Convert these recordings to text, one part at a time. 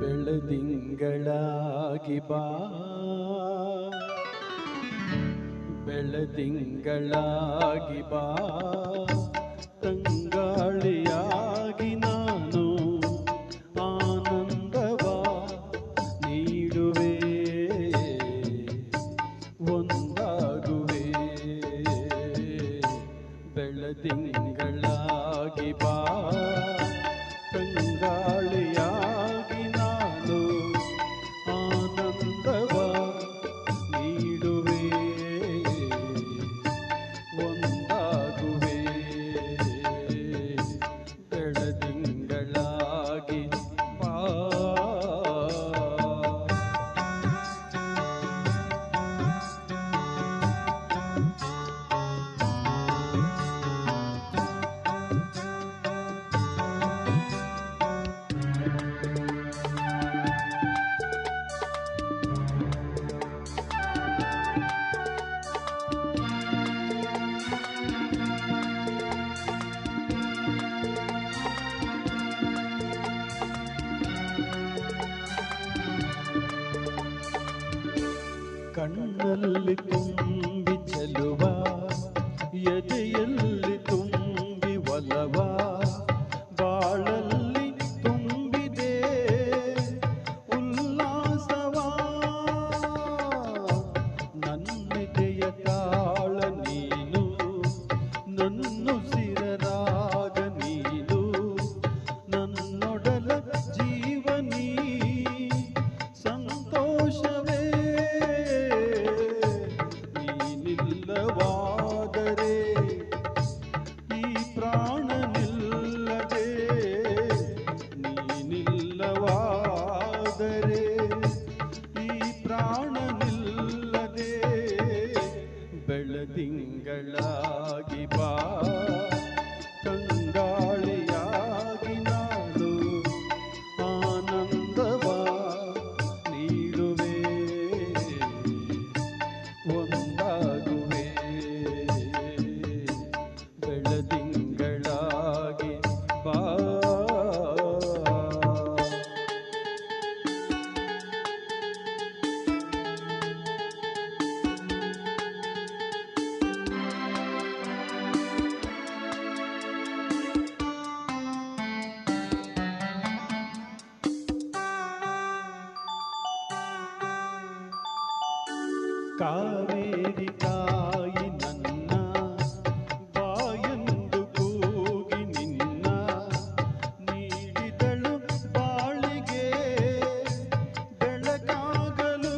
ಬೆಳದಿಂಗಳಾಗಿ ಬಾ, ಬೆಳದಿಂಗಳಾಗಿ ಬಾ, ತಂಗಾಳಿಯಾಗಿ ನಾನು ಆನಂದವ ನೀಡುವೆ, ಒಂದಾಗುವೆ. ಬೆಳದಿಂಗಳಾಗಿ ಬಾ, ತಂಗಾಳಿಯಾಗಿ ನಾನು ಆನಂದವ ನೀಡುವೆ, ಒಂದಾಗುವೆ. ಬೆಳದಿಂಗಳಾಗಿ ಬಾ. ಕಣ್ಣಲ್ಲಿ ತುಂಬಿ ಚೆಲುವ, ಎದೆಯಲ್ಲಿ ತುಂಬಿ ಒಲವ, ಬಾಳಲ್ಲಿ ತುಂಬಿದೆ ಉಲ್ಲಾಸವ. ನನ್ನೆದೆಯ ತಾಳ ನೀನು, ನನ್ನುಸಿರ ರಾಗ ನೀನು, ನನ್ನೊಡಲ ಜೀವನೀ ಸಂತೋಷವೇ. ನೀನಿಲ್ಲವಾದರೆ ಈ ಪ್ರಾಣ ನಿಲ್ಲದೆ, ನೀನಿಲ್ಲವಾದರೆ ಈ ಪ್ರಾಣ ನಿಲ್ಲದೆ. ಬೆಳದಿಂಗಳಾಗಿ ಬಾ, ತಂಗಾಳಿಯಾಗಿ ನಾನು ಆನಂದವ ನೀಡುವೆ, ಒಂದಾಗುವೆ. ಬೆಳದಿಂಗಳಾಗಿ ಬಾ. ಕಾವೇರಿ ತಾಯಿ ನನ್ನ ಬಾಯೆಂದು ಕೂಗಿ ನಿನ್ನ ನೀಡಿದಳು ಬಾಳಿಗೆ ಬೆಳಕಾಗಲು.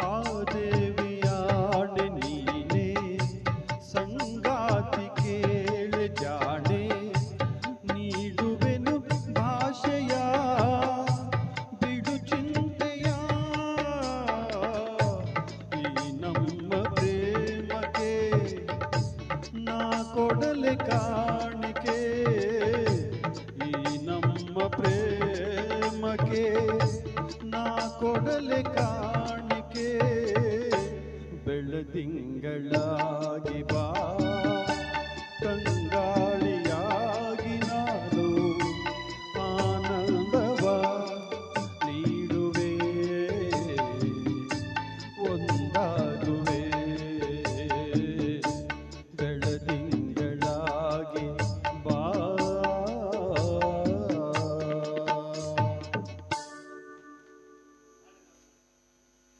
ಆ ದೇವಿಯಾಣೆ ನೀನೆ ಸಂಗಾತಿ ಕೇಳೆ ಜಾಣೆ, ನೀಡುವೆನು ಭಾಷೆಯ ಬಿಡು ಚಿಂತೆಯ. ಈ ನಮ್ಮ ಪ್ರೇಮಕ್ಕೆ ನಾ ಕೊಡಲೆ